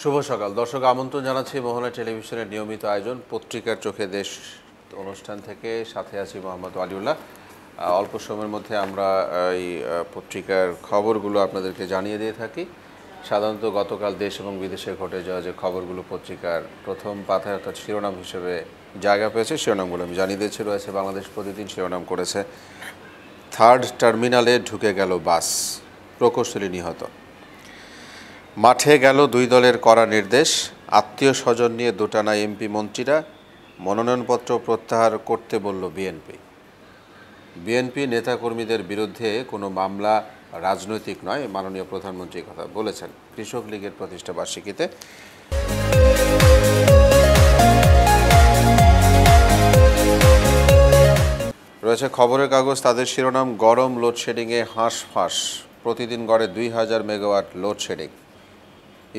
শুভ সকাল দর্শক, আমন্ত্রণ জানাচ্ছি মোহনা টেলিভিশনের নিয়মিত আয়োজন পত্রিকার চোখে দেশ অনুষ্ঠান থেকে। সাথে আছি মোহাম্মদ ওয়ালিউল্লাহ। অল্প সময়ের মধ্যে আমরা এই পত্রিকার খবরগুলো আপনাদেরকে জানিয়ে দিয়ে থাকি। সাধারণত গতকাল দেশ এবং বিদেশে ঘটে যাওয়া যে খবরগুলো পত্রিকার প্রথম পাতায় অর্থাৎ শিরোনাম হিসেবে জায়গা পেয়েছে, শিরোনামগুলো আমি জানিয়ে দিয়েছি। রয়েছে বাংলাদেশ প্রতিদিন, শিরোনাম করেছে থার্ড টার্মিনালে ঢুকে গেল বাস, প্রকৌশলী নিহত। মাঠে গেল দুই দলের কড়া নির্দেশ, আত্মীয় স্বজন নিয়ে দোটানা এমপি মন্ত্রীরা, মনোনয়নপত্র প্রত্যাহার করতে বলল বিএনপি। বিএনপি নেতাকর্মীদের বিরুদ্ধে কোনো মামলা রাজনৈতিক নয়, মাননীয় প্রধানমন্ত্রী কথা বলেছেন কৃষক লীগের প্রতিষ্ঠা বার্ষিকীতে। রয়েছে খবরের কাগজ, তাদের শিরোনাম গরম লোডশেডিংয়ে হাঁসফাঁস, প্রতিদিন গড়ে 2000 মেগাওয়াট লোডশেডিং।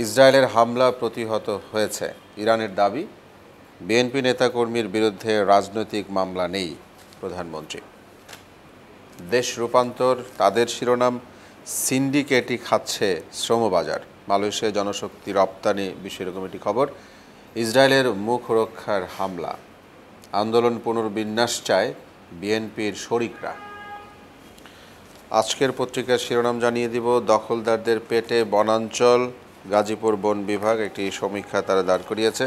ইসরায়েলের হামলা প্রতিহত হয়েছে, ইরানের দাবি। বিএনপি নেতাকর্মীর বিরুদ্ধে রাজনৈতিক মামলা নেই, প্রধানমন্ত্রী। দেশ রূপান্তর, তাদের শিরোনাম সিন্ডিকেটই খাচ্ছে শ্রমবাজার, মালয়েশিয়ায় জনশক্তি রপ্তানি বিষয় এরকম একটি খবর। ইসরায়েলের মুখ রক্ষার হামলা, আন্দোলন পুনর্বিন্যাস চায় বিএনপির শরিকরা। আজকের পত্রিকার শিরোনাম জানিয়ে দিব, দখলদারদের পেটে বনাঞ্চল, গাজীপুর বন বিভাগ একটি সমীক্ষা তারা দাঁড় করিয়েছে।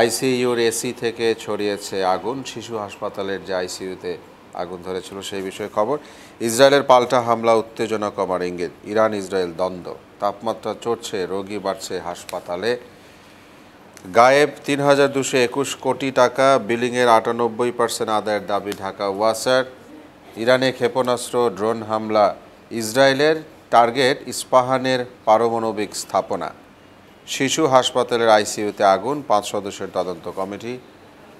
আইসিইউর এসি থেকে ছড়িয়েছে আগুন, শিশু হাসপাতালের যে আইসিইউতে আগুন ধরেছিল সেই বিষয়ে খবর। ইসরায়েলের পাল্টা হামলা, উত্তেজনা কমার ইঙ্গিত, ইরান ইসরায়েল দ্বন্দ্ব। তাপমাত্রা চড়ছে, রোগী বাড়ছে হাসপাতালে। গায়েব 3221 কোটি টাকা, বিলিংয়ের 98% আদায়ের দাবি ঢাকা ওয়াসার। ইরানে ক্ষেপণাস্ত্র ড্রোন হামলা, ইসরায়েলের টার্গেট ইস্পাহানের পারমাণবিক স্থাপনা। শিশু হাসপাতালের আইসিইউতে আগুন, 5 সদস্যের তদন্ত কমিটি।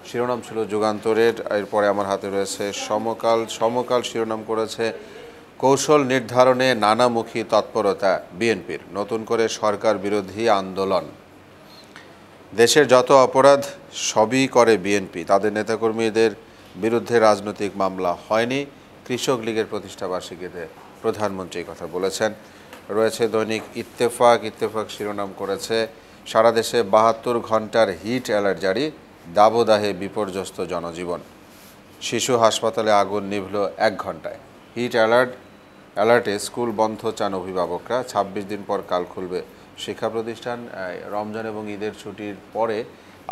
শিরোনাম ছিল যুগান্তরের। এরপরে আমার হাতে রয়েছে সমকাল। সমকাল শিরোনাম করেছে কৌশল নির্ধারণে নানামুখী তৎপরতা বিএনপির, নতুন করে সরকার বিরোধী আন্দোলন। দেশের যত অপরাধ সবই করে বিএনপি, তাদের নেতাকর্মীদের বিরুদ্ধে রাজনৈতিক মামলা হয়নি। কৃষক লীগের প্রতিষ্ঠা বার্ষিকীতে প্রধানমন্ত্রী কথা বলেছেন। রয়েছে দৈনিক ইত্তেফাক। ইত্তেফাক শিরোনাম করেছে সারা দেশে 72 ঘন্টার হিট অ্যালার্ট জারি, দাবদাহে বিপর্যস্ত জনজীবন। শিশু হাসপাতালে আগুন নিভল 1 ঘন্টায়। হিট অ্যালার্টে স্কুল বন্ধ চান অভিভাবকরা। 26 দিন পর কাল খুলবে শিক্ষা প্রতিষ্ঠান। রমজান এবং ঈদের ছুটির পরে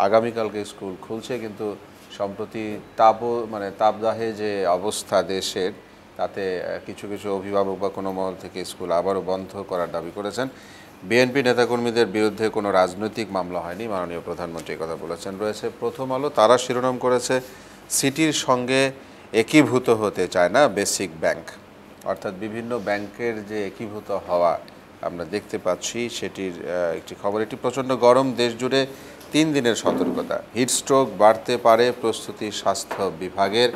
আগামীকালকে স্কুল খুলছে, কিন্তু সম্প্রতি তাপদাহে যে অবস্থা দেশের, তাতে কিছু কিছু অভিভাবক বা কোনো মহল থেকে স্কুল আবারও বন্ধ করার দাবি করেছেন। বিএনপি নেতাকর্মীদের বিরুদ্ধে কোনো রাজনৈতিক মামলা হয়নি, মাননীয় প্রধানমন্ত্রী কথা বলেছেন। রয়েছে প্রথম আলো, তারা শিরোনাম করেছে সিটির সঙ্গে একীভূত হতে চায় না বেসিক ব্যাংক, অর্থাৎ বিভিন্ন ব্যাংকের যে একীভূত হওয়া আমরা দেখতে পাচ্ছি সেটির একটি খবর। এটি প্রচণ্ড গরম, দেশ জুড়ে 3 দিনের সতর্কতা, হিটস্ট্রোক বাড়তে পারে, প্রস্তুতি স্বাস্থ্য বিভাগের।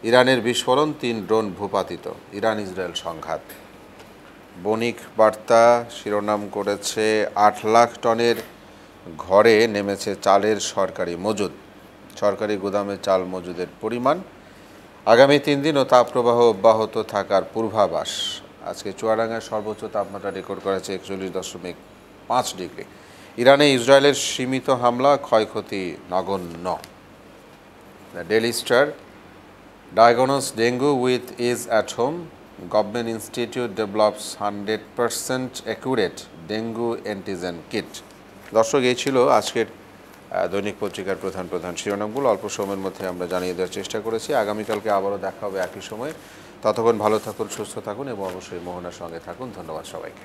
ইরানের বিস্ফোরণ, 3 ড্রোন ভূপাতিত, ইরান ইসরায়েল সংঘাত। বণিক বার্তা শিরোনাম করেছে 8 লাখ টনের ঘরে নেমেছে চালের সরকারি মজুদ, সরকারি গুদামে চাল মজুদের পরিমাণ। আগামী 3 দিনও তাপপ্রবাহ অব্যাহত থাকার পূর্বাভাস। আজকে চুয়াডাঙ্গার সর্বোচ্চ তাপমাত্রা রেকর্ড করেছে 41.5 ডিগ্রি। ইরানে ইসরায়েলের সীমিত হামলা, ক্ষয়ক্ষতি নগণ্য। Daily star, diagnose dengue with is at home, government institute develops 100% accurate dengue antigen kit. দর্শক, এই ছিল আজকের দৈনিক পত্রিকার প্রধান প্রধান শিরোনামগুলো। অল্প সময়ের মধ্যে আমরা জানিয়ে দেওয়ার চেষ্টা করেছি। আগামীকালকে আবারও দেখা হবে একই সময়ে। ততক্ষণ ভালো থাকুন, সুস্থ থাকুন এবং অবশ্যই মোহনার সঙ্গে থাকুন। ধন্যবাদ সবাইকে।